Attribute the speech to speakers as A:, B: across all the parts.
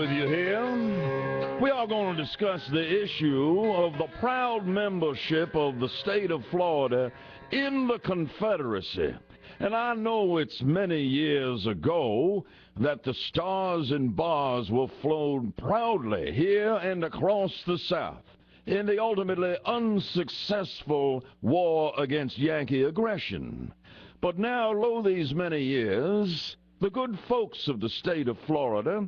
A: with you here. We are going to discuss the issue of the proud membership of the state of Florida in the Confederacy. And I know it's many years ago that the stars and bars were flown proudly here and across the South in the ultimately unsuccessful war against Yankee aggression. But now, lo these many years, the good folks of the state of Florida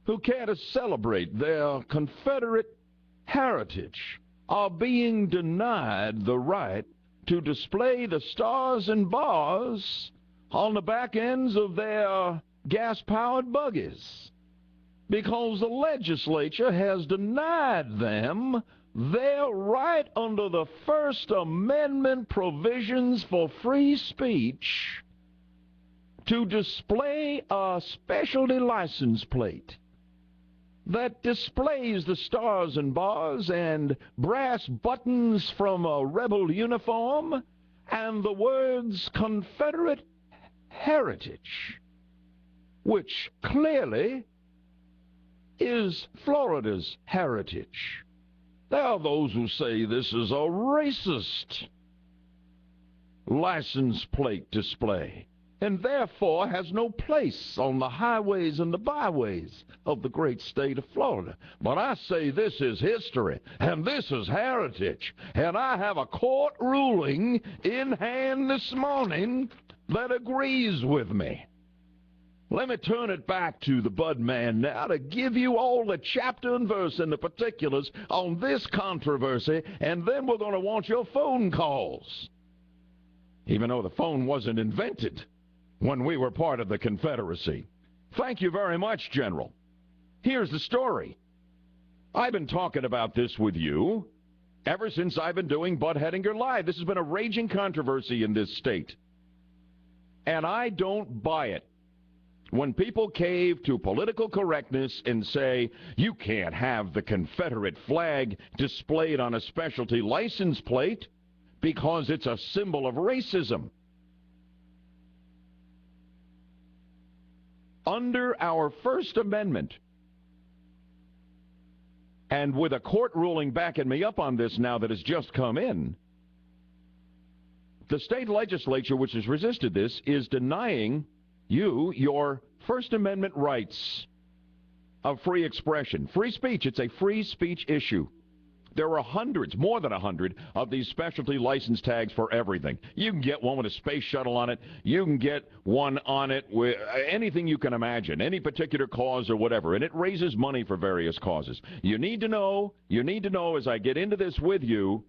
A: who care to celebrate their Confederate heritage are being denied the right to display the stars and bars on the back ends of their gas-powered buggies because the legislature has denied them their right under the First Amendment provisions for free speech to display a specialty license plate that displays the stars and bars and brass buttons from a rebel uniform and the words Confederate heritage, which clearly is Florida's heritage. There are those who say this is a racist license plate display and therefore has no place on the highways and the byways of the great state of Florida. But I say this is history, and this is heritage, and I have a court ruling in hand this morning that agrees with me. Let me turn it back to the Bud Man now to give you all the chapter and verse and the particulars on this controversy, and then we're going to want your phone calls. Even though the phone wasn't invented when we were part of the Confederacy. Thank you very much, General. Here's the story. I've been talking about this with you ever since I've been doing Bud Hedinger Live. This has been a raging controversy in this state. And I don't buy it. When people cave to political correctness and say, you can't have the Confederate flag displayed on a specialty license plate because it's a symbol of racism. Under our First Amendment, and with a court ruling backing me up on this now that has just come in, the state legislature, which has resisted this, is denying you your First Amendment rights of free expression. Free speech, it's a free speech issue. There are hundreds, more than 100, of these specialty license tags for everything. You can get one with a space shuttle on it. You can get one on it with anything you can imagine, any particular cause or whatever, and it raises money for various causes. You need to know as I get into this with you,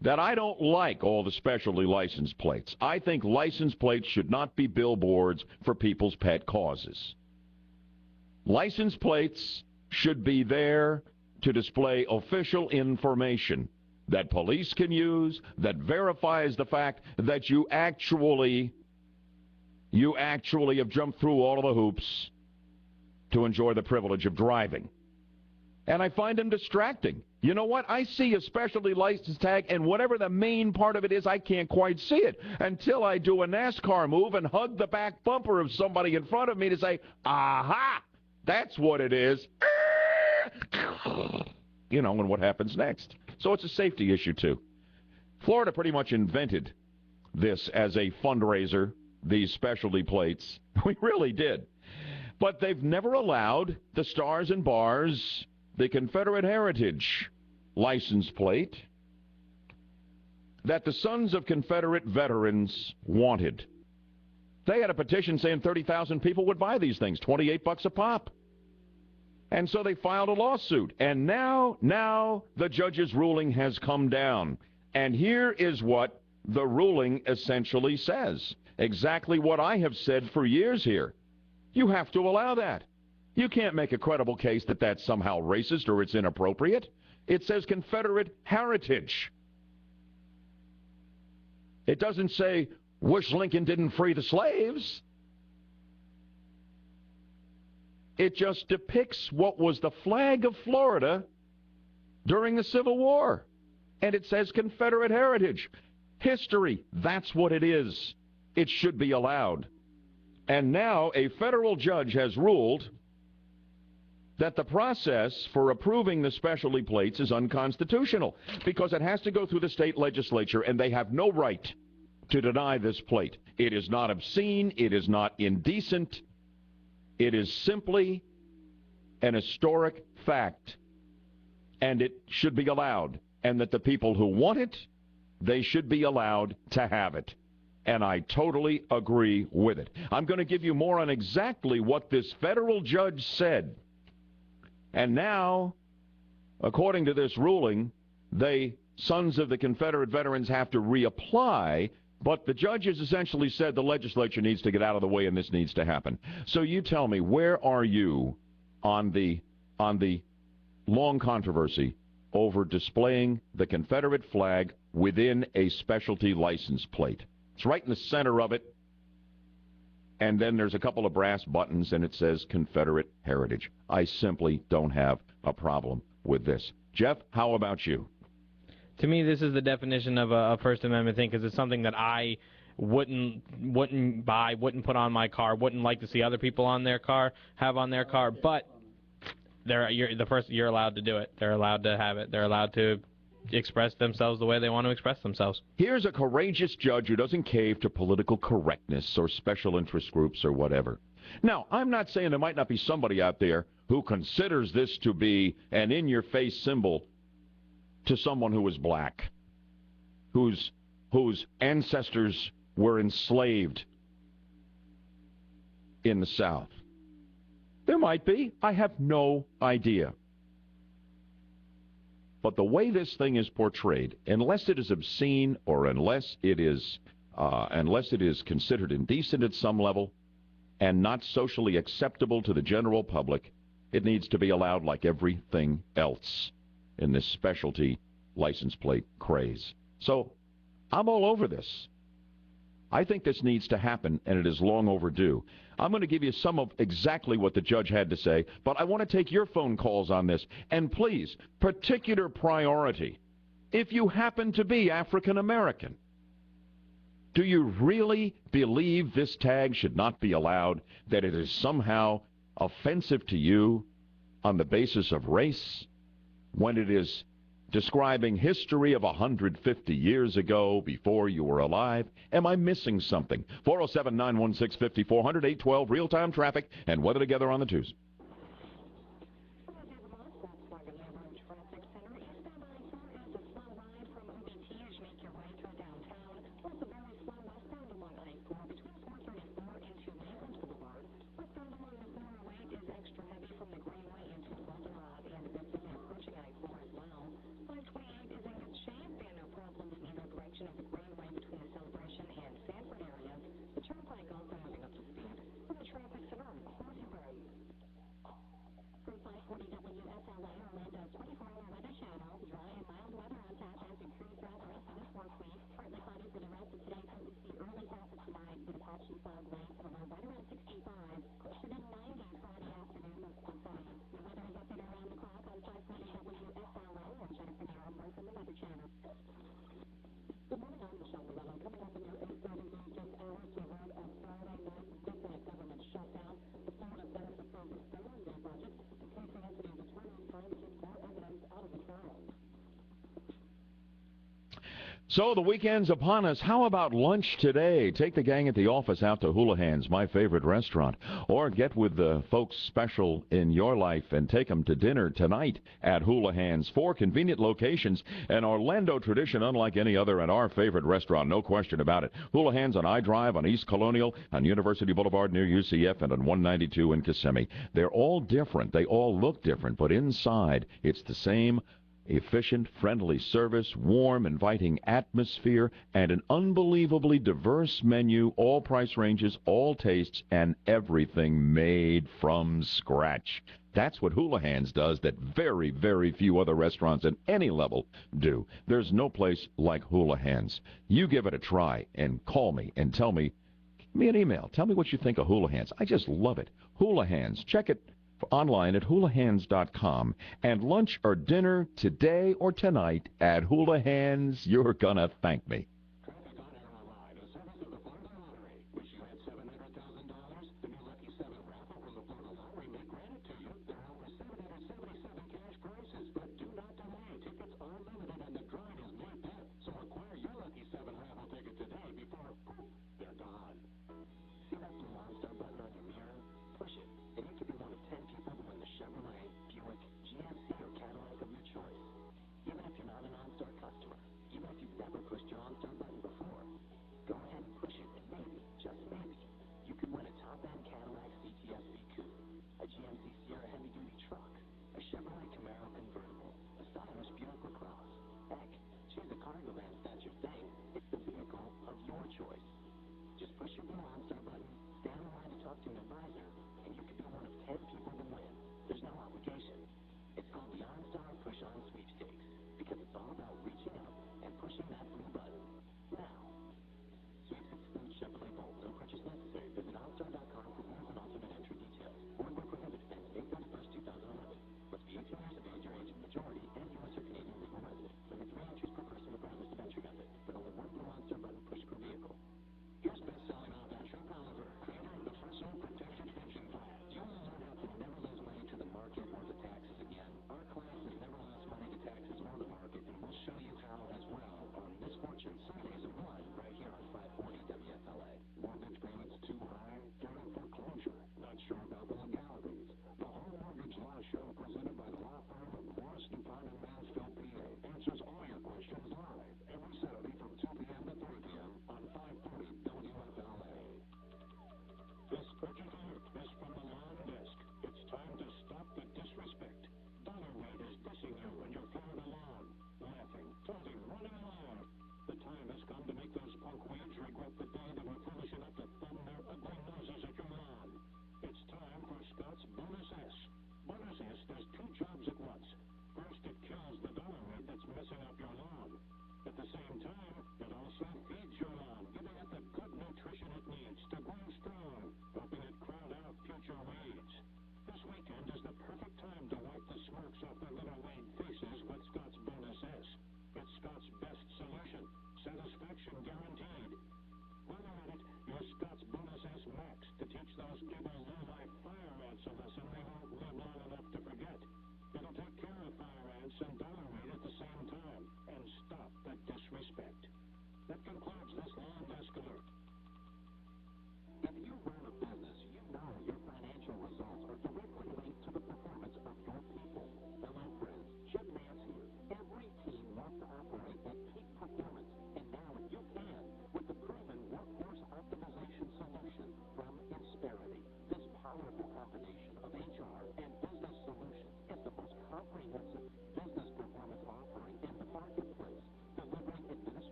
A: that I don't like all the specialty license plates. I think license plates should not be billboards for people's pet causes. License plates should be there to display official information that police can use that verifies the fact that you actually have jumped through all of the hoops to enjoy the privilege of driving. And I find them distracting. You know what? I see a specialty license tag, and whatever the main part of it is, I can't quite see it until I do a NASCAR move and hug the back bumper of somebody in front of me to say, aha, that's what it is. You know, and what happens next. So it's a safety issue, too. Florida pretty much invented this as a fundraiser, these specialty plates. We really did. But they've never allowed the stars and bars, the Confederate heritage license plate that the sons of Confederate veterans wanted. They had a petition saying 30,000 people would buy these things, $28 a pop. And so they filed a lawsuit. And now the judge's ruling has come down. And here is what the ruling essentially says. Exactly what I have said for years here. You have to allow that. You can't make a credible case that that's somehow racist or it's inappropriate. It says Confederate heritage. It doesn't say, wish Lincoln didn't free the slaves. It just depicts what was the flag of Florida during the Civil War. And it says Confederate heritage. History, that's what it is. It should be allowed. And now a federal judge has ruled that the process for approving the specialty plates is unconstitutional because it has to go through the state legislature, and they have no right to deny this plate. It is not obscene. It is not indecent. It is simply an historic fact, and it should be allowed, and that the people who want it, they should be allowed to have it. And I totally agree with it. I'm going to give you more on exactly what this federal judge said. And now, according to this ruling, sons of the Confederate veterans have to reapply, but the judge has essentially said the legislature needs to get out of the way and this needs to happen. So you tell me, where are you on the long controversy over displaying the Confederate flag within a specialty license plate? It's right in the center of it, and then there's a couple of brass buttons, and it says Confederate Heritage. I simply don't have a problem with this. Jeff, how about you?
B: To me, this is the definition of a First Amendment thing, because it's something that I wouldn't buy, wouldn't put on my car, wouldn't like to see other people on their car have on their car. But you're allowed to do it. They're allowed to have it. They're allowed to express themselves the way they want to express themselves.
A: Here's a courageous judge who doesn't cave to political correctness or special interest groups or whatever. Now, I'm not saying there might not be somebody out there who considers this to be an in-your-face symbol to someone who is black, whose ancestors were enslaved in the South. There might be. I have no idea. But the way this thing is portrayed, unless it is obscene or unless it is considered indecent at some level and not socially acceptable to the general public, it needs to be allowed like everything else in this specialty license plate craze. So I'm all over this. I think this needs to happen, and it is long overdue. I'm going to give you some of exactly what the judge had to say, but I want to take your phone calls on this. And please, particular priority, if you happen to be African American, do you really believe this tag should not be allowed, that it is somehow offensive to you on the basis of race, when it is describing history of 150 years ago before you were alive? Am I missing something? 407-916-5400, 812, real-time traffic, and weather together on the twos. So the weekend's upon us. How about lunch today? Take the gang at the office out to Houlihan's, my favorite restaurant. Or get with the folks special in your life and take them to dinner tonight at Houlihan's. 4 convenient locations. An Orlando tradition unlike any other, and our favorite restaurant, no question about it. Houlihan's on I-Drive, on East Colonial, on University Boulevard near UCF, and on 192 in Kissimmee. They're all different. They all look different, but inside it's the same efficient, friendly service, warm, inviting atmosphere, and an unbelievably diverse menu, all price ranges, all tastes, and everything made from scratch. That's what Houlihan's does that very, very few other restaurants at any level do. There's no place like Houlihan's. You give it a try and call me and tell me, give me an email. Tell me what you think of Houlihan's. I just love it. Houlihan's. Check it online at Houlihan's.com. And lunch or dinner today or tonight at Houlihan's, you're gonna thank me.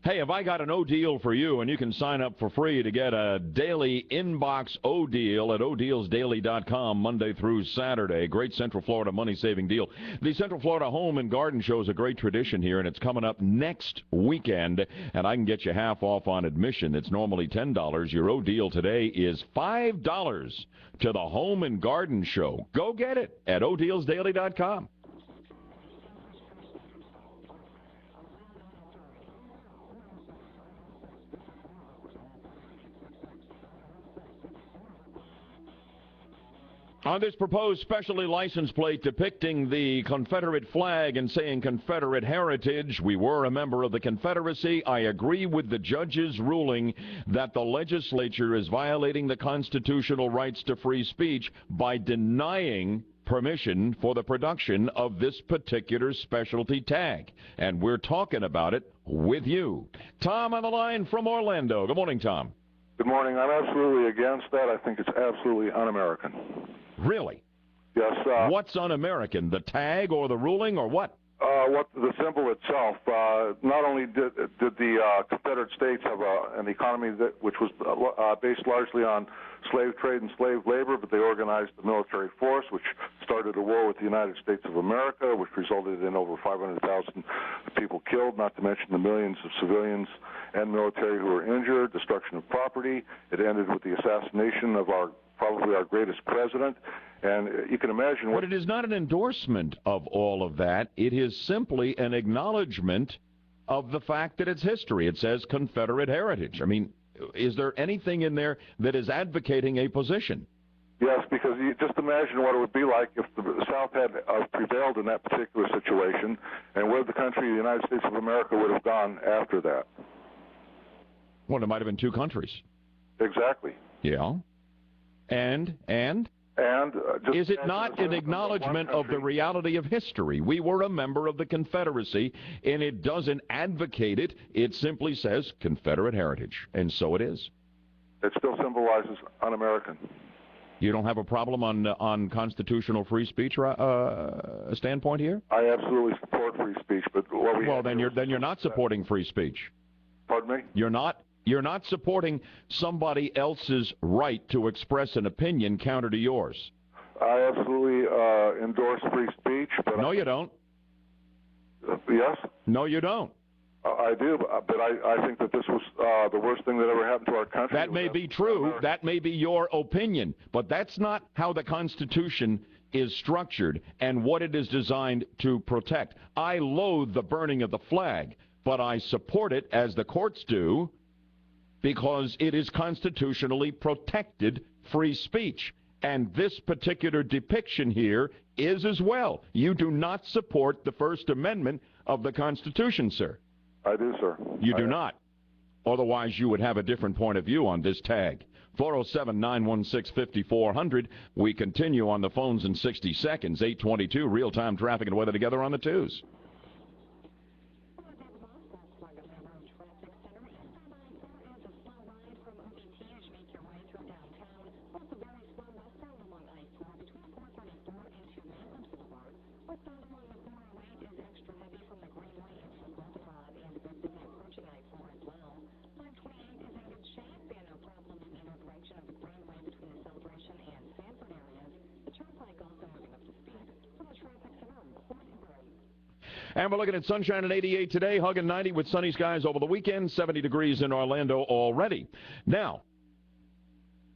A: Hey, have I got an O-Deal for you, and you can sign up for free to get a daily inbox O-Deal at odealsdaily.com Monday through Saturday. Great Central Florida money-saving deal. The Central Florida Home and Garden Show is a great tradition here, and it's coming up next weekend, and I can get you half off on admission. It's normally $10. Your O-Deal today is $5 to the Home and Garden Show. Go get it at odealsdaily.com. On this proposed specially license plate depicting the Confederate flag and saying Confederate heritage, we were a member of the Confederacy. I agree with the judge's ruling that the legislature is violating the constitutional rights to free speech by denying permission for the production of this particular specialty tag. And we're talking about it with you. Tom on the line from Orlando. Good morning, Tom.
C: Good morning. I'm absolutely against that. I think it's absolutely un-American.
A: Really?
C: Yes.
A: What's un-American? The tag or the ruling or what?
C: What the symbol itself. Not only did the Confederate States have an economy which was based largely on slave trade and slave labor, but they organized the military force, which started a war with the United States of America, which resulted in over 500,000 people killed, not to mention the millions of civilians and military who were injured, destruction of property. It ended with the assassination of probably our greatest president. And you can imagine what...
A: But it is not an endorsement of all of that. It is simply an acknowledgement of the fact that it's history. It says Confederate heritage. I mean, is there anything in there that is advocating a position?
C: Yes, because you just imagine what it would be like if the South had prevailed in that particular situation, and where the country, the United States of America, would have gone after that.
A: Well, there might have been two countries.
C: Exactly.
A: Yeah. And is it not an acknowledgement of the reality of history? We were a member of the Confederacy, and it doesn't advocate it. It simply says Confederate heritage, and so it is.
C: It still symbolizes un-American.
A: You don't have a problem on constitutional free speech standpoint here?
C: I absolutely support free speech, but what we
A: then you're not supporting free speech.
C: Pardon me?
A: You're not supporting somebody else's right to express an opinion counter to yours.
C: I absolutely endorse free speech. But
A: no, you don't.
C: Yes?
A: No, you don't.
C: I do, but I think that this was the worst thing that ever happened to our country.
A: That may be true. That may be your opinion. But that's not how the Constitution is structured and what it is designed to protect. I loathe the burning of the flag, but I support it, as the courts do, because it is constitutionally protected free speech. And this particular depiction here is as well. You do not support the First Amendment of the Constitution, sir.
C: I do, sir.
A: You do not. Otherwise, you would have a different point of view on this tag. 407-916-5400. We continue on the phones in 60 seconds. 822, real-time traffic and weather together on the twos. And we're looking at sunshine at 88 today, hugging 90 with sunny skies over the weekend, 70 degrees in Orlando already. Now,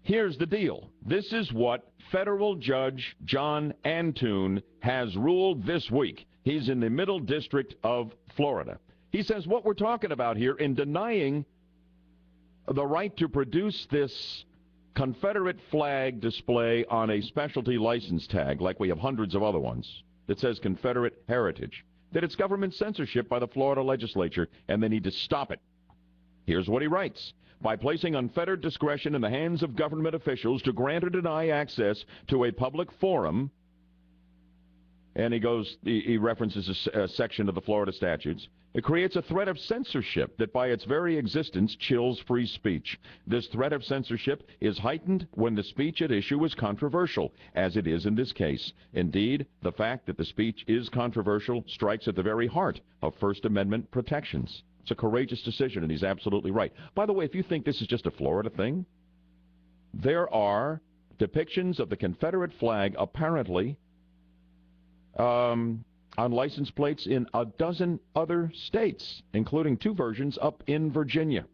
A: here's the deal. This is what federal judge John Antoon has ruled this week. He's in the Middle District of Florida. He says what we're talking about here in denying the right to produce this Confederate flag display on a specialty license tag, like we have hundreds of other ones, that says Confederate heritage, that it's government censorship by the Florida legislature, and they need to stop it. Here's what he writes. By placing unfettered discretion in the hands of government officials to grant or deny access to a public forum, and he references a section of the Florida statutes, it creates a threat of censorship that by its very existence chills free speech. This threat of censorship is heightened when the speech at issue is controversial, as it is in this case. Indeed, the fact that the speech is controversial strikes at the very heart of First Amendment protections. It's a courageous decision, and he's absolutely right. By the way, if you think this is just a Florida thing, there are depictions of the Confederate flag apparently on license plates in a dozen other states, including 2 versions up in Virginia.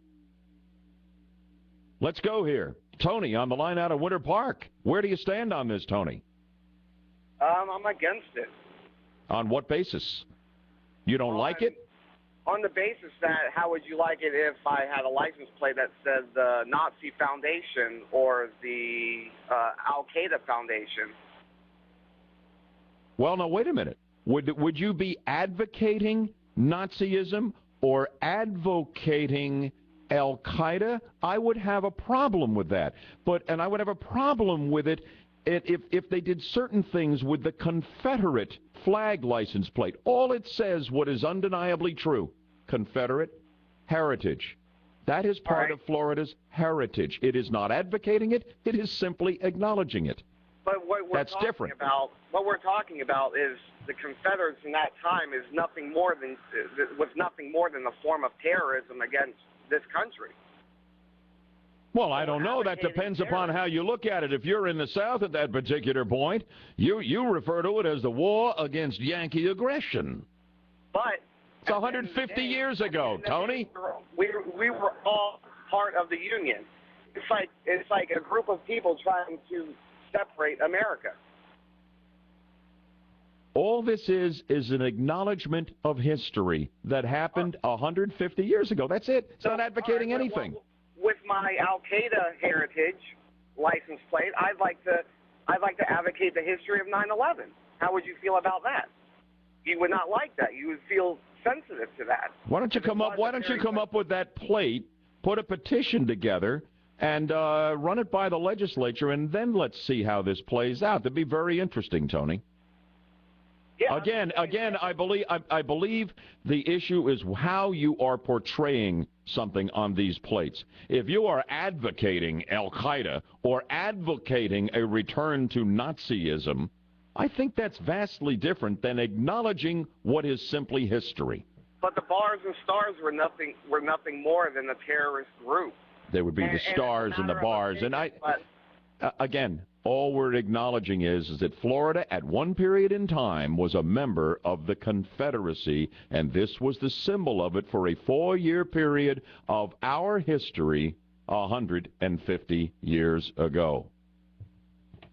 A: Let's go here. Tony on the line out of Winter Park. Where do you stand on this, Tony?
D: I'm against it.
A: On what basis? You don't like it?
D: On the basis that, how would you like it if I had a license plate that says the Nazi Foundation or the Al-Qaeda Foundation?
A: Well, now, wait a minute. Would you be advocating Nazism or advocating Al-Qaeda? I would have a problem with that. And I would have a problem with it if they did certain things with the Confederate flag license plate. All it says, what is undeniably true, Confederate heritage. That is part of Florida's heritage. It is not advocating it. It is simply acknowledging it.
D: But what we're talking about is the Confederates in that time was nothing more than a form of terrorism against this country.
A: Well, I don't know. That depends upon how you look at it. If you're in the South at that particular point, you refer to it as the war against Yankee aggression.
D: But
A: it's 150 years ago, Tony.
D: We were all part of the Union. It's like a group of people trying to separate America.
A: All this is an acknowledgement of history that happened 150 years ago. That's it. It's not advocating anything.
D: With my Al-Qaeda heritage license plate, I'd like to advocate the history of 9/11. How would you feel about that? You would not like that. You would feel sensitive to that.
A: Why don't you come up with that plate, put a petition together, and run it by the legislature, and then let's see how this plays out. That'd be very interesting, Tony.
D: Yeah,
A: Again, I believe the issue is how you are portraying something on these plates. If you are advocating Al-Qaeda or advocating a return to Nazism, I think that's vastly different than acknowledging what is simply history.
D: But the bars and stars were nothing more than a terrorist group.
A: There would be the stars and the bars, and again, all we're acknowledging is that Florida at one period in time was a member of the Confederacy, and this was the symbol of it for a 4-year period of our history 150 years ago.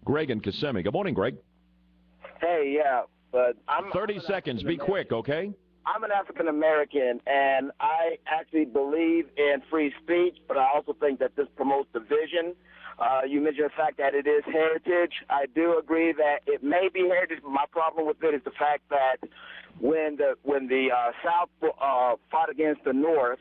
A: Greg and Kissimmee. Good morning, Greg.
E: Hey, yeah, but I'm
A: 30 seconds. Be quick, okay?
E: I'm an African American, and I actually believe in free speech, but I also think that this promotes division. You mentioned the fact that it is heritage. I do agree that it may be heritage, but my problem with it is the fact that when the South fought against the North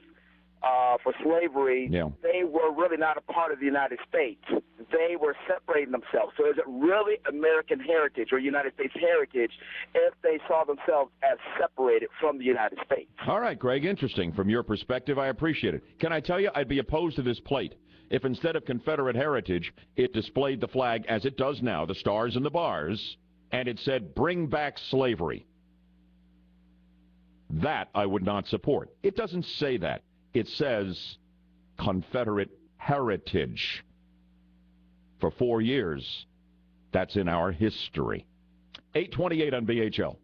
E: for slavery, they were really not a part of the United States. They were separating themselves. So is it really American heritage or United States heritage if they saw themselves as separated from the United States?
A: All right, Greg, interesting. From your perspective, I appreciate it. Can I tell you, I'd be opposed to this plate if instead of Confederate heritage, it displayed the flag as it does now, the stars and the bars, and it said, "Bring back slavery." That I would not support. It doesn't say that. It says Confederate heritage. For 4 years, that's in our history. 828 on BHL.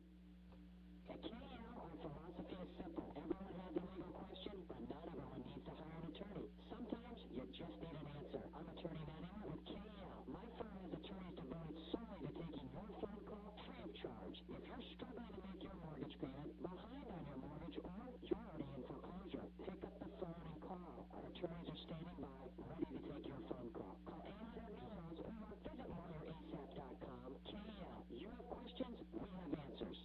F: You have questions, we have answers.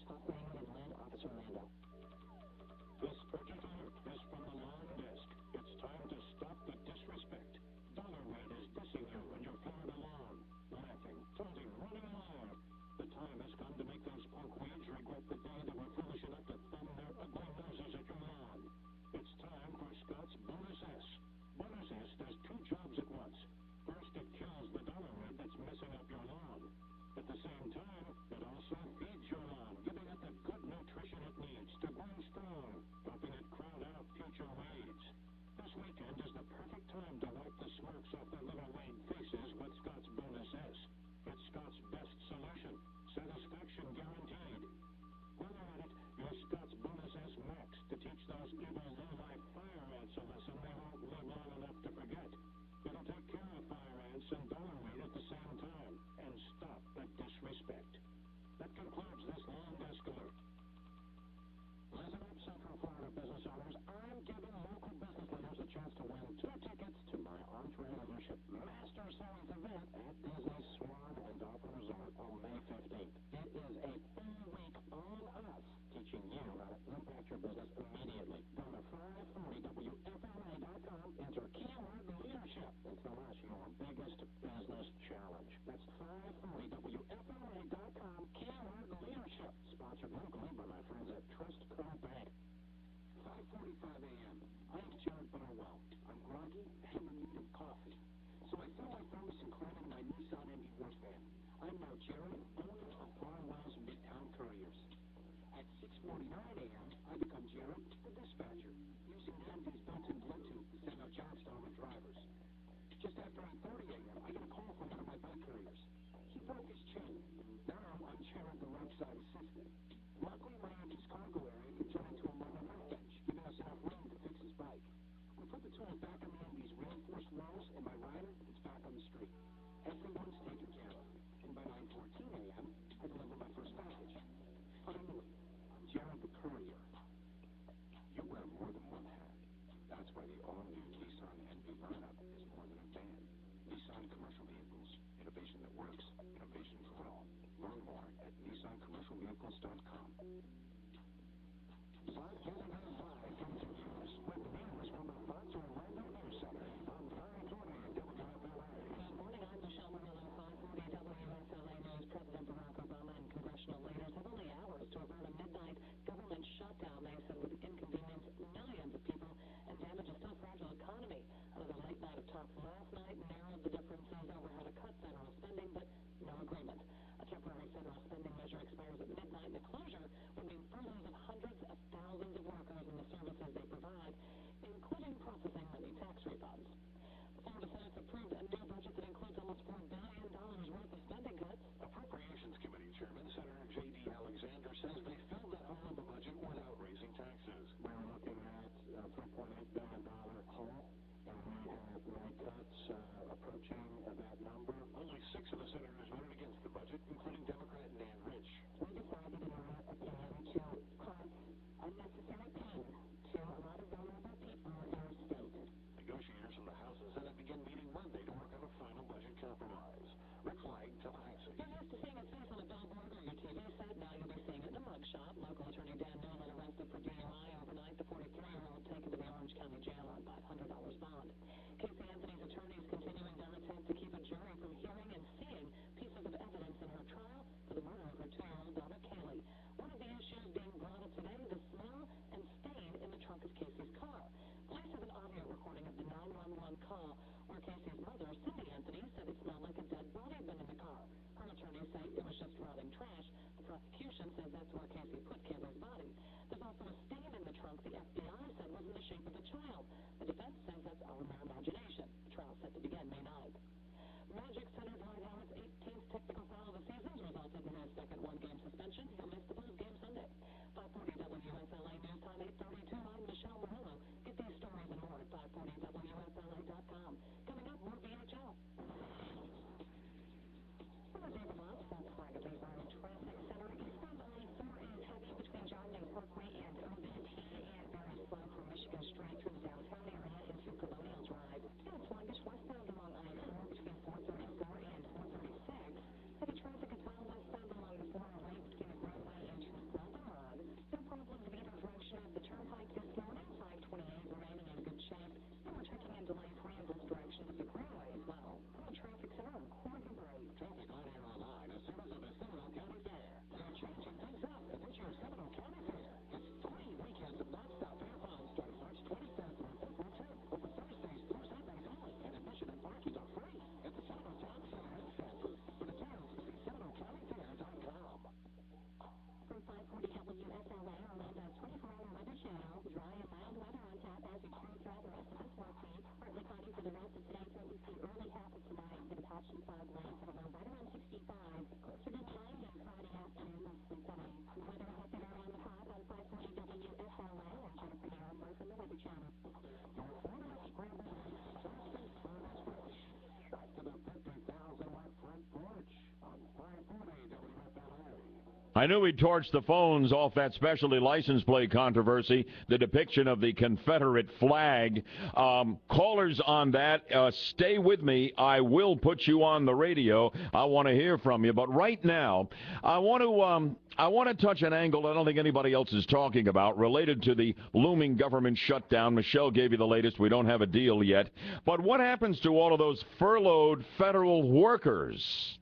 A: I knew he'd torch the phones off that specialty license plate controversy, the depiction of the Confederate flag. Callers on that, stay with me. I will put you on the radio. I want to hear from you. But right now, I want to touch an angle I don't think anybody else is talking about related to the looming government shutdown. Michelle gave you the latest. We don't have a deal yet. But what happens to all of those furloughed federal workers?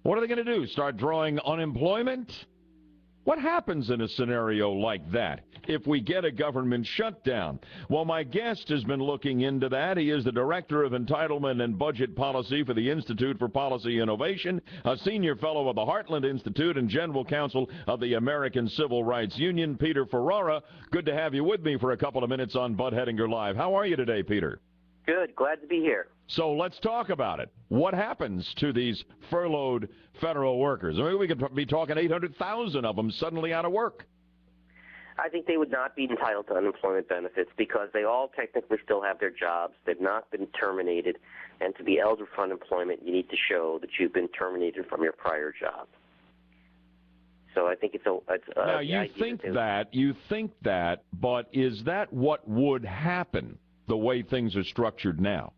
A: What are they going to do? Start drawing unemployment? What happens in a scenario like that if we get a government shutdown? Well, my guest has been looking into that. He is the Director of Entitlement and Budget Policy for the Institute for Policy Innovation, a Senior Fellow of the Heartland Institute, and General Counsel of the American Civil Rights Union, Peter Ferrara. Good to have you with me for a couple of minutes on Bud Hedinger Live. How are you today, Peter?
F: Good. Glad to be here.
A: So let's talk about it. What happens to these furloughed federal workers? I mean, we could be talking 800,000 of them suddenly out of work.
F: I think they would not be entitled to unemployment benefits because they all technically still have their jobs. They've not been terminated. And to be eligible for unemployment, you need to show that you've been terminated from your prior job. So I think
A: now, you think that, but is that what would happen the way things are structured now?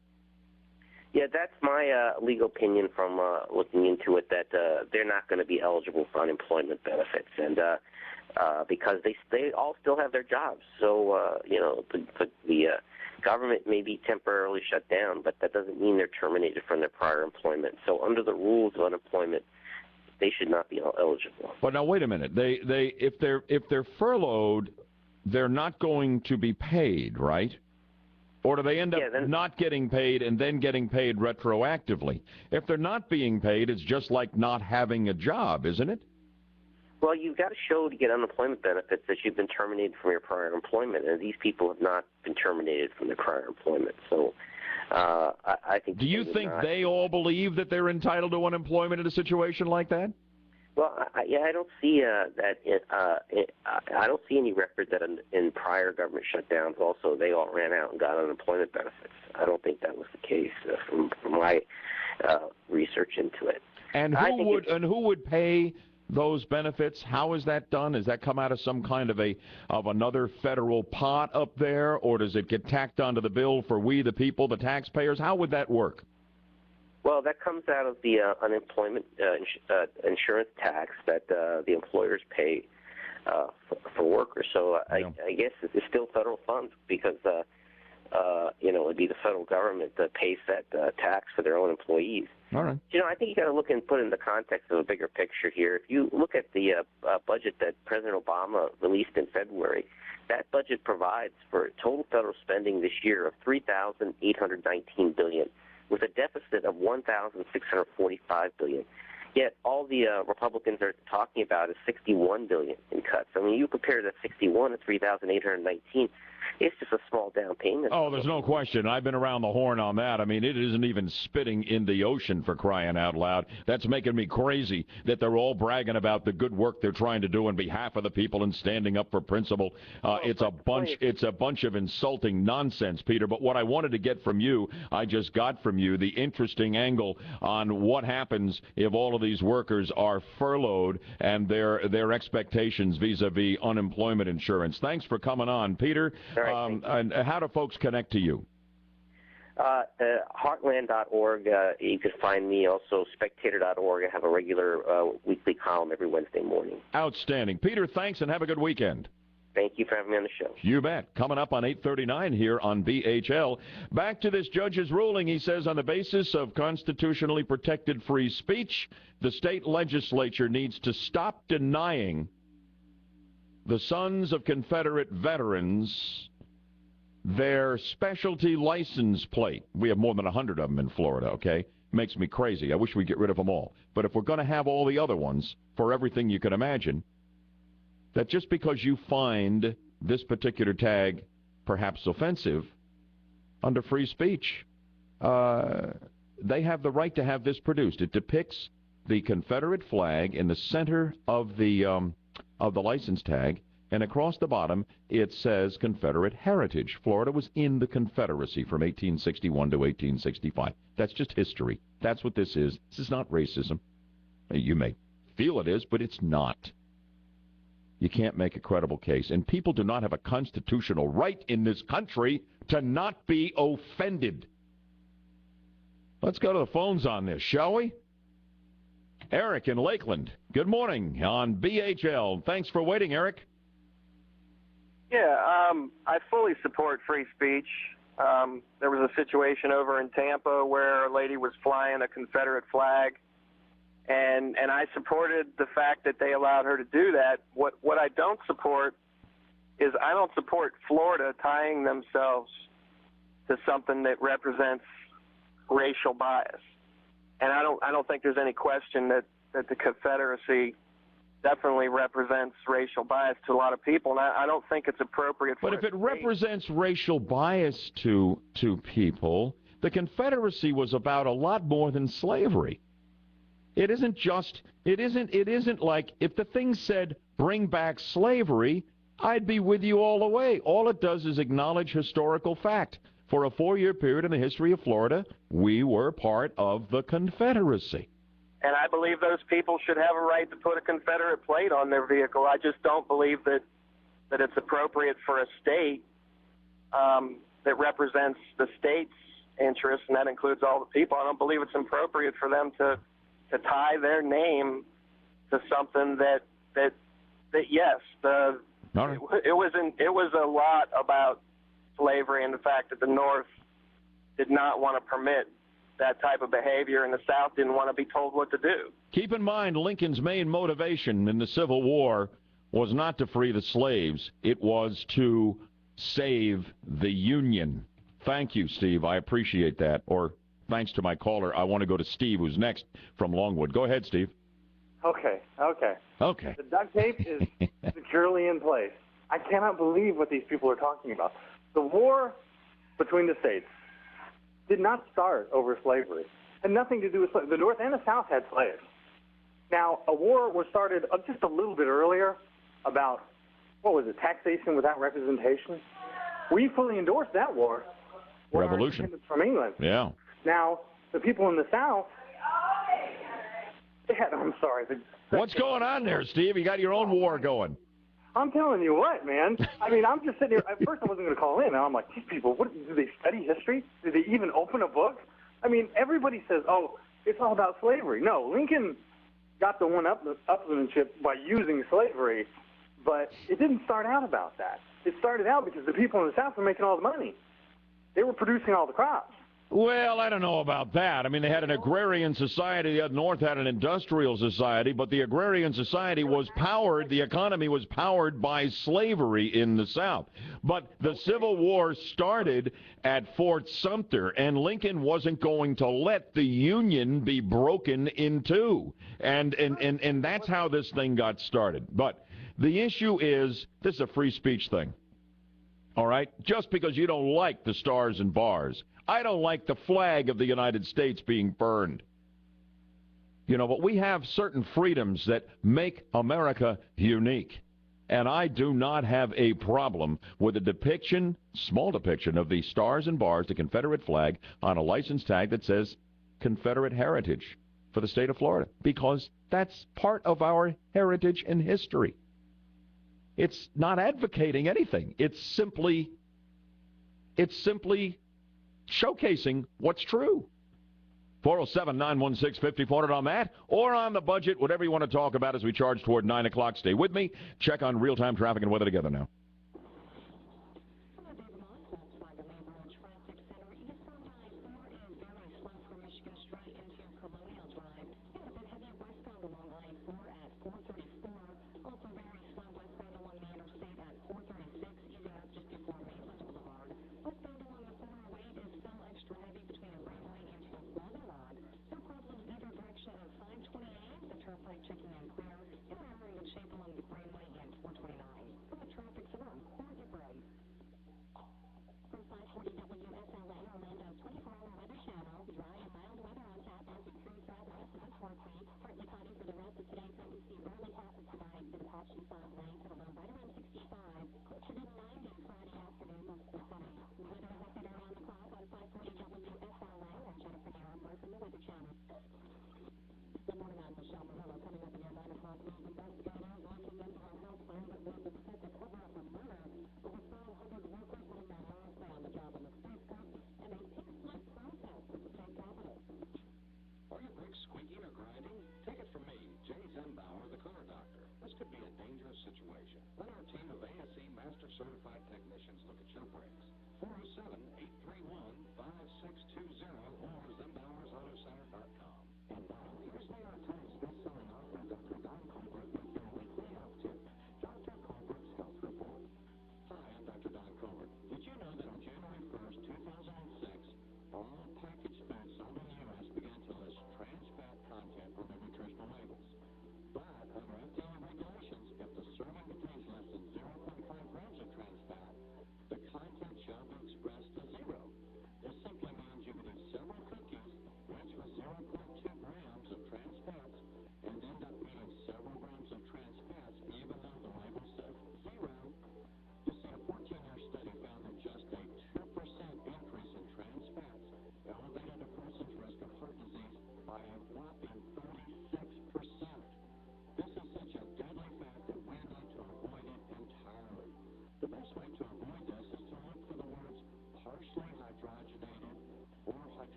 F: Yeah, that's my legal opinion from looking into it, that they're not going to be eligible for unemployment benefits, and because they all still have their jobs. So, the government may be temporarily shut down, but that doesn't mean they're terminated from their prior employment. So under the rules of unemployment, they should not be eligible.
A: But now, wait a minute. If they're furloughed, they're not going to be paid, right? Or do they end up not getting paid and then getting paid retroactively? If they're not being paid, it's just like not having a job, isn't it?
F: Well, you've got to show to get unemployment benefits that you've been terminated from your prior employment, and these people have not been terminated from their prior employment. So I think...
A: Do you think they all believe that they're entitled to unemployment in a situation like that?
F: Well, I don't see I don't see any record that in prior government shutdowns also they all ran out and got unemployment benefits. I don't think that was the case from my research into it.
A: And who would pay those benefits? How is that done? Does that come out of some kind of another federal pot up there, or does it get tacked onto the bill for we the people, the taxpayers? How would that work?
F: Well, that comes out of the unemployment insurance tax that the employers pay for workers. So I guess it's still federal funds because, it'd be the federal government that pays that tax for their own employees.
A: All right.
F: I think you got to look and put it in the context of a bigger picture here. If you look at the budget that President Obama released in February, that budget provides for total federal spending this year of $3,819 billion. With a deficit of $1,645 billion. Yet all the Republicans are talking about is $61 billion in cuts. I mean, you compare that 61 to 3,819, it's just a small down payment.
A: Oh, there's no question. I've been around the horn on that. I mean, it isn't even spitting in the ocean, for crying out loud. That's making me crazy that they're all bragging about the good work they're trying to do on behalf of the people and standing up for principle. It's a bunch of insulting nonsense, Peter. But what I wanted to get from you, I just got from you the interesting angle on what happens if all of these workers are furloughed and their expectations vis-a-vis unemployment insurance. Thanks for coming on, Peter. And how do folks connect to you?
F: Heartland.org. You can find me also. Spectator.org. I have a regular weekly column every Wednesday morning.
A: Outstanding. Peter, thanks, and have a good weekend.
F: Thank you for having me on the show.
A: You bet. Coming up on 8:39 here on BHL. Back to this judge's ruling. He says on the basis of constitutionally protected free speech, the state legislature needs to stop denying the sons of Confederate veterans their specialty license plate. We have more than 100 of them in Florida, okay? Makes me crazy. I wish we'd get rid of them all. But if we're going to have all the other ones for everything you can imagine, that just because you find this particular tag perhaps offensive under free speech, they have the right to have this produced. It depicts the Confederate flag in the center of the license tag, and across the bottom it says Confederate heritage. Florida was in the Confederacy from 1861 to 1865. That's just history. That's what this is. This is not racism. You may feel it is, but it's not. You can't make a credible case. And people do not have a constitutional right in this country to not be offended. Let's go to the phones on this, shall we? Eric in Lakeland. Good morning on BHL. Thanks for waiting, Eric.
G: Yeah, I fully support free speech. There was a situation over in Tampa where a lady was flying a Confederate flag, and I supported the fact that they allowed her to do that. What I don't support is I don't support Florida tying themselves to something that represents racial bias. And I don't think there's any question that the Confederacy definitely represents racial bias to a lot of people, and I don't think it's appropriate for
A: But if it represents racial bias to people, the Confederacy was about a lot more than slavery. It isn't like if the thing said bring back slavery, I'd be with you all the way. All it does is acknowledge historical fact. For a 4-year period in the history of Florida, we were part of the Confederacy.
G: And I believe those people should have a right to put a Confederate plate on their vehicle. I just don't believe that it's appropriate for a state that represents the state's interests, and that includes all the people. I don't believe it's appropriate for them to tie their name to something that yes,
A: right.
G: it was a lot about slavery and the fact that the North did not want to permit that type of behavior, and the South didn't want to be told what to do.
A: Keep in mind, Lincoln's main motivation in the Civil War was not to free the slaves. It was to save the Union. Thank you, Steve. I appreciate that. Or thanks to my caller. I want to go to Steve, who's next from Longwood. Go ahead, Steve.
H: Okay.
A: Okay.
H: The duct tape is securely in place. I cannot believe what these people are talking about. The war between the states did not start over slavery. It had nothing to do with slavery. The North and the South had slaves. Now, a war was started just a little bit earlier about, what was it, taxation without representation? We fully endorsed that war.
A: Revolution.
H: From England.
A: Yeah.
H: Now, the people in the South, I'm sorry.
A: What's going on there, Steve? You got your own war going.
H: I'm telling you what, man. I mean, I'm just sitting here. At first, I wasn't going to call in. Now I'm like, these people, what, do they study history? Do they even open a book? I mean, everybody says, oh, it's all about slavery. No, Lincoln got the one-upmanship by using slavery, but it didn't start out about that. It started out because the people in the South were making all the money. They were producing all the crops.
A: Well, I don't know about that. I mean, they had an agrarian society. The North had an industrial society, but the agrarian society was powered, the economy was powered by slavery in the South. But the Civil War started at Fort Sumter, and Lincoln wasn't going to let the Union be broken in two. And that's how this thing got started. But the issue is, this is a free speech thing. All right? Just because you don't like the stars and bars. I don't like the flag of the United States being burned. You know, but we have certain freedoms that make America unique. And I do not have a problem with a depiction, small depiction, of the stars and bars, the Confederate flag, on a license tag that says Confederate heritage for the state of Florida. Because that's part of our heritage and history. It's not advocating anything. It's simply showcasing what's true. 407-916-5400 on that, or on the budget, whatever you want to talk about as we charge toward 9 o'clock. Stay with me. Check on real-time traffic and weather together now.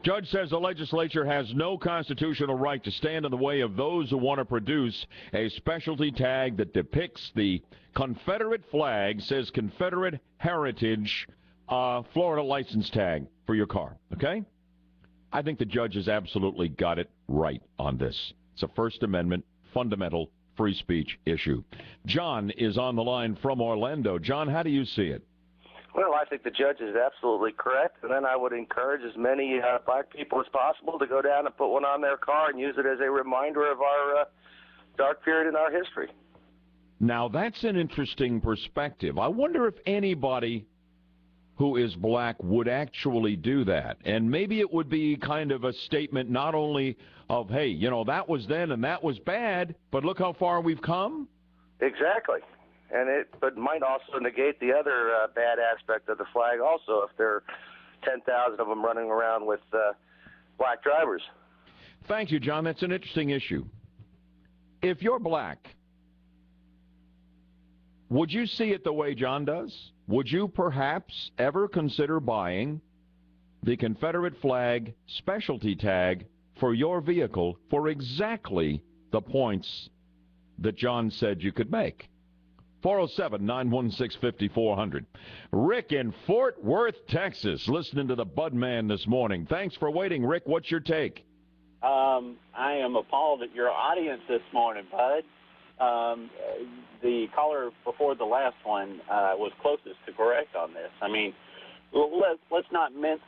A: Judge says the legislature has no constitutional right to stand in the way of those who want to produce a specialty tag that depicts the Confederate flag, says Confederate Heritage Florida license tag for your car, okay? I think the judge has absolutely got it right on this. It's a First Amendment fundamental free speech issue. John is on the line from Orlando. John, how do you see it?
I: Well, I think the judge is absolutely correct, and then I would encourage as many black people as possible to go down and put one on their car and use it as a reminder of our dark period in our history.
A: Now, that's an interesting perspective. I wonder if anybody who is black would actually do that. And maybe it would be kind of a statement not only of, hey, you know, that was then and that was bad, but look how far we've come.
I: Exactly. But might also negate the other bad aspect of the flag also, if there are 10,000 of them running around with black drivers.
A: Thank you, John. That's an interesting issue. If you're black, would you see it the way John does? Would you perhaps ever consider buying the Confederate flag specialty tag for your vehicle for exactly the points that John said you could make? 407-916-5400. Rick in Fort Worth, Texas, listening to the Budman this morning. Thanks for waiting, Rick. What's your take?
J: I am appalled at your audience this morning, Bud. The caller before the last one was closest to correct on this. I mean, let's not mince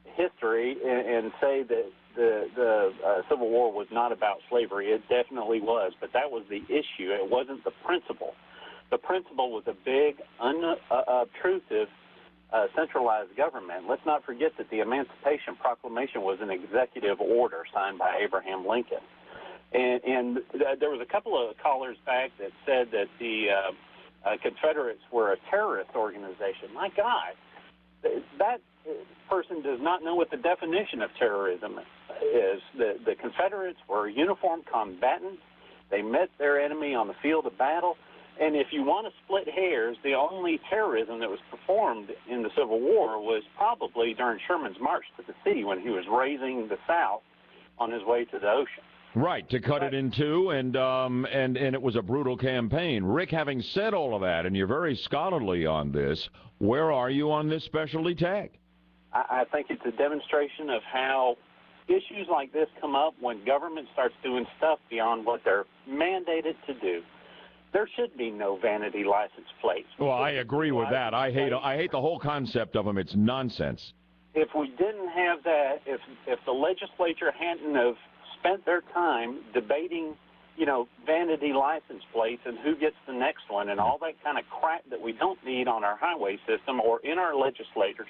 J: history and say that the Civil War was not about slavery. It definitely was, but that was the issue. It wasn't the principle. The principle was a big, unobtrusive, centralized government. Let's not forget that the Emancipation Proclamation was an executive order signed by Abraham Lincoln. And there was a couple of callers back that said that the Confederates were a terrorist organization. My God, that person does not know what the definition of terrorism is. The Confederates were uniformed combatants. They met their enemy on the field of battle. And if you want to split hairs, the only terrorism that was performed in the Civil War was probably during Sherman's march to the sea when he was raising the South on his way to the ocean.
A: Right, to cut it in two, and it was a brutal campaign. Rick, having said all of that, and you're very scholarly on this, where are you on this specialty tag?
J: I think it's a demonstration of how issues like this come up when government starts doing stuff beyond what they're mandated to do. There should be no vanity license plates.
A: Well, I agree with that. I hate the whole concept of them. It's nonsense.
J: If we didn't have that, if the legislature hadn't have spent their time debating, you know, vanity license plates and who gets the next one and all that kind of crap that we don't need on our highway system or in our legislature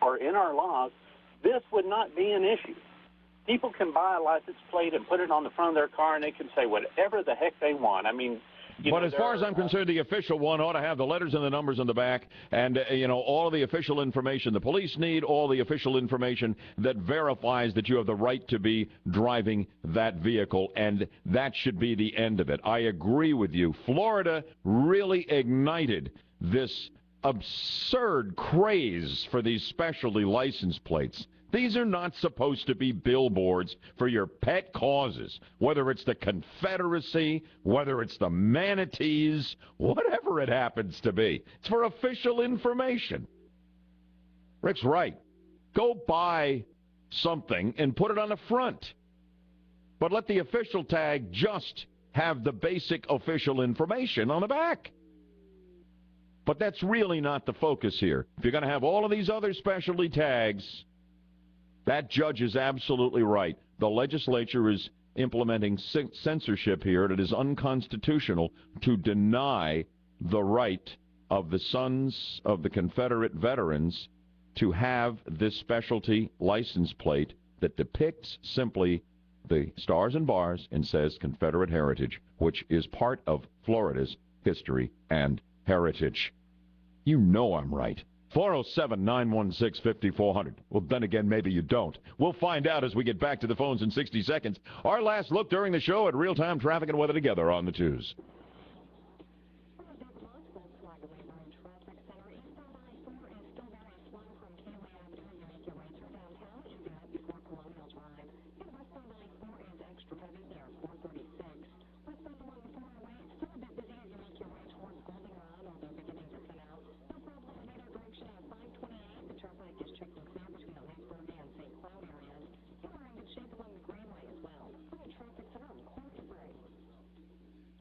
J: or in our laws, this would not be an issue. People can buy a license plate and put it on the front of their car, and they can say whatever the heck they want. I mean,
A: but as far as I'm concerned, the official one ought to have the letters and the numbers on the back and, you know, all of the official information the police need, all the official information that verifies that you have the right to be driving that vehicle, and that should be the end of it. I agree with you. Florida really ignited this absurd craze for these specialty license plates. These are not supposed to be billboards for your pet causes, whether it's the Confederacy, whether it's the manatees, whatever it happens to be. It's for official information. Rick's right. Go buy something and put it on the front. But let the official tag just have the basic official information on the back. But that's really not the focus here. If you're going to have all of these other specialty tags, that judge is absolutely right. The legislature is implementing censorship here, and it is unconstitutional to deny the right of the sons of the Confederate veterans to have this specialty license plate that depicts simply the stars and bars and says Confederate heritage, which is part of Florida's history and heritage. You know I'm right. 407-916-5400. Well, then again, maybe you don't. We'll find out as we get back to the phones in 60 seconds. Our last look during the show at real-time traffic and weather together on the twos.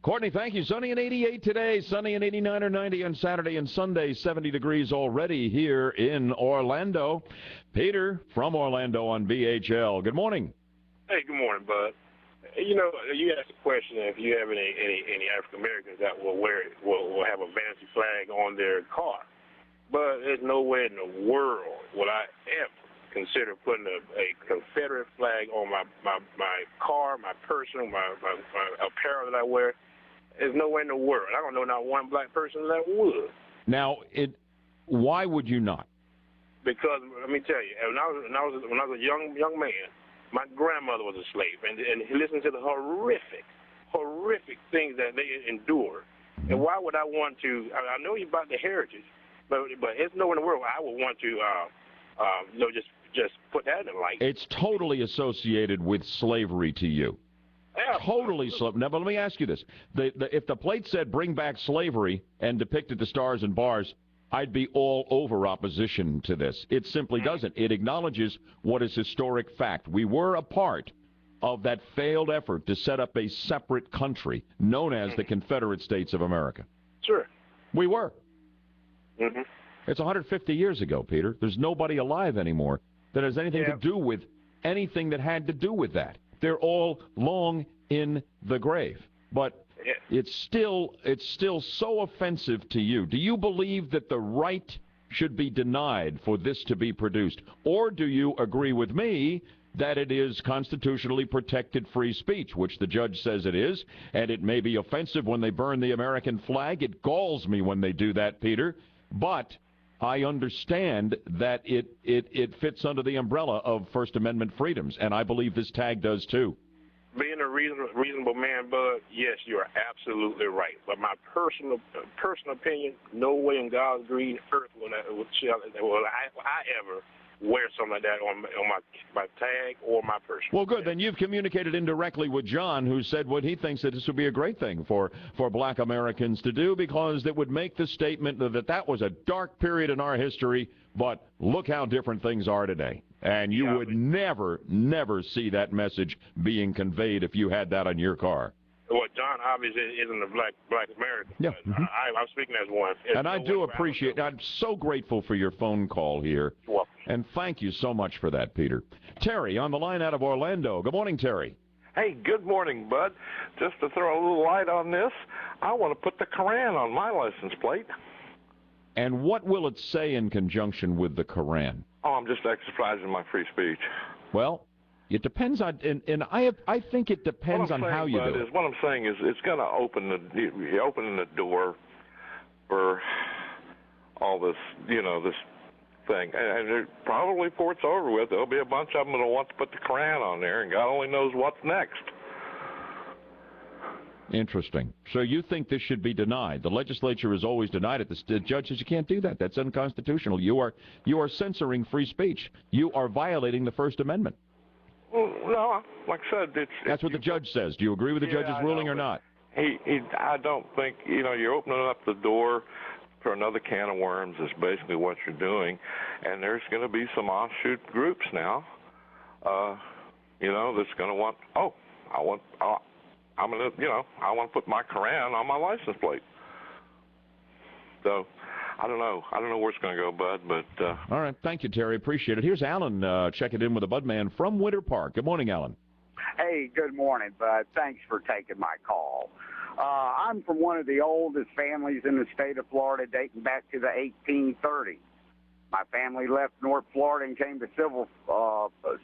A: Courtney, thank you. Sunny and 88 today, sunny and 89 or 90 on Saturday and Sunday, 70 degrees already here in Orlando. Peter from Orlando on BHL. Good morning.
K: Hey, good morning, Bud. You know, you asked the question if you have any African Americans that will have a vanity flag on their car. But there's nowhere in the world would I ever consider putting a Confederate flag on my car, my person, my apparel that I wear. There's nowhere in the world. I don't know not one black person that would.
A: Now, why would you not?
K: Because let me tell you, when I was a young man, my grandmother was a slave, and he listened to the horrific things that they endured. And why would I want to? I know about the heritage, but it's nowhere in the world I would want to, just put that in the light.
A: It's totally associated with slavery to you. Totally. Now, but let me ask you this. If the plate said bring back slavery and depicted the stars and bars, I'd be all over opposition to this. It simply doesn't. It acknowledges what is historic fact. We were a part of that failed effort to set up a separate country known as the Confederate States of America.
K: Sure.
A: We were.
K: Mm-hmm.
A: It's 150 years ago, Peter. There's nobody alive anymore that has anything to do with anything that had to do with that. They're all long in the grave. But it's still so offensive to you. Do you believe that the right should be denied for this to be produced? Or do you agree with me that it is constitutionally protected free speech, which the judge says it is, and it may be offensive when they burn the American flag? It galls me when they do that, Peter. But I understand that it fits under the umbrella of First Amendment freedoms, and I believe this tag does too.
K: Being a reasonable man, Bud, yes, you are absolutely right. But my personal opinion, no way in God's green earth will I ever wear something like that on my tag or my person.
A: Well, good. Then you've communicated indirectly with John, who said what he thinks that this would be a great thing for black Americans to do, because it would make the statement that was a dark period in our history, but look how different things are today. And you would never see that message being conveyed if you had that on your car.
K: Well, John obviously isn't a black American. Yeah. I'm speaking as one.
A: And I do appreciate it. I'm so grateful for your phone call here.
K: Well,
A: and thank you so much for that, Peter. Terry on the line out of Orlando. Good morning, Terry.
L: Hey, good morning, Bud. Just to throw a little light on this, I want to put the Koran on my license plate.
A: And what will it say in conjunction with the Koran?
L: Oh, I'm just exercising my free speech.
A: Well, it depends on, and I think it depends on how you do it.
L: What I'm saying is it's going to open the door for all this, this thing. And probably before it's over with, there'll be a bunch of them that'll want to put the Koran on there, and God only knows what's next.
A: Interesting. So you think this should be denied? The legislature has always denied it. The judge says you can't do that. That's unconstitutional. You are censoring free speech. You are violating the First Amendment.
L: Well, no, like I said,
A: that's what the judge says. Do you agree with the judge's ruling or not?
L: I don't think, you're opening up the door for another can of worms is basically what you're doing. And there's going to be some offshoot groups now, that's going to want, I want to put my Koran on my license plate. So I don't know where it's going to go, Bud, but...
A: All right. Thank you, Terry. Appreciate it. Here's Alan checking in with the Budman from Winter Park. Good morning, Alan.
M: Hey, good morning, Bud. Thanks for taking my call. I'm from one of the oldest families in the state of Florida, dating back to the 1830s. My family left North Florida and came to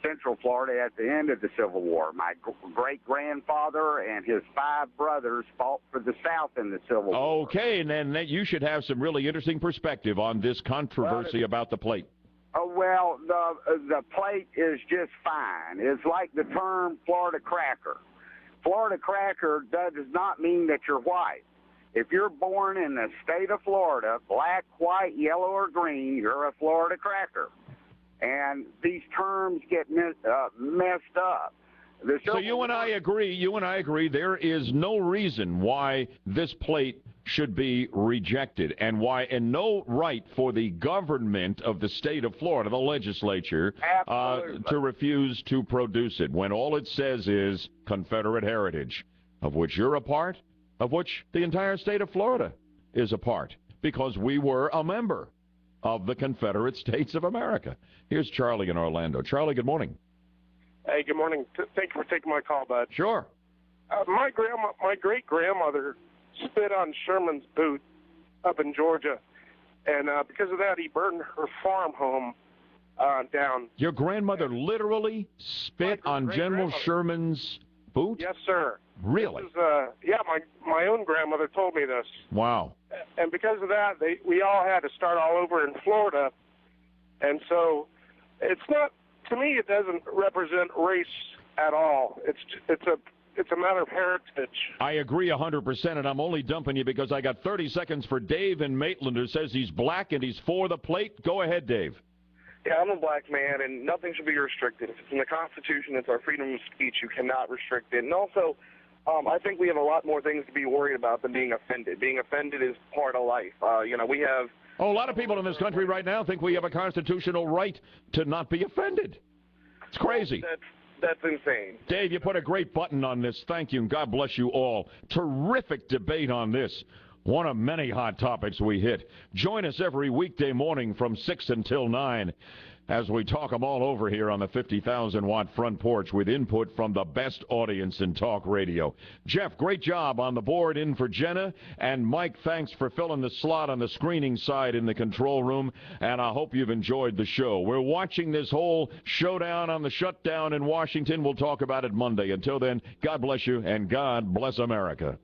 M: Central Florida at the end of the Civil War. My great-grandfather and his 5 brothers fought for the South in the Civil War.
A: Okay, and then you should have some really interesting perspective on this controversy about the plate.
M: Well, the plate is just fine. It's like the term Florida cracker. Florida cracker does not mean that you're white. If you're born in the state of Florida, black, white, yellow, or green, you're a Florida cracker. And these terms get messed up.
A: So you and I agree there is no reason why this plate should be rejected, and no right for the government of the state of Florida, the legislature, to refuse to produce it, when all it says is Confederate heritage, of which you're a part, of which the entire state of Florida is a part, because we were a member of the Confederate States of America. Here's Charlie in Orlando. Charlie, good morning.
N: Hey, good morning. Thank you for taking my call, bud.
A: Sure.
N: My great-grandmother spit on Sherman's boot up in Georgia, and because of that, he burned her farm home down.
A: Your grandmother literally spit on General Sherman's boot?
N: Yes, sir.
A: Really?
N: This is, my own grandmother told me this.
A: Wow.
N: And because of that, we all had to start all over in Florida, and so it's not. To me, it doesn't represent race at all. It's a matter of heritage.
A: I agree 100%, and I'm only dumping you because I got 30 seconds for Dave in Maitland, who says he's black and he's for the plate. Go ahead, Dave.
O: Yeah, I'm a black man, and nothing should be restricted. If it's in the Constitution, it's our freedom of speech. You cannot restrict it. And also, I think we have a lot more things to be worried about than being offended. Being offended is part of life. We have...
A: Oh, a lot of people in this country right now think we have a constitutional right to not be offended. It's crazy.
O: That's insane.
A: Dave, you put a great button on this. Thank you, and God bless you all. Terrific debate on this. One of many hot topics we hit. Join us every weekday morning from 6 until 9 as we talk them all over here on the 50,000-watt front porch with input from the best audience in talk radio. Jeff, great job on the board in for Jenna. And Mike, thanks for filling the slot on the screening side in the control room. And I hope you've enjoyed the show. We're watching this whole showdown on the shutdown in Washington. We'll talk about it Monday. Until then, God bless you and God bless America.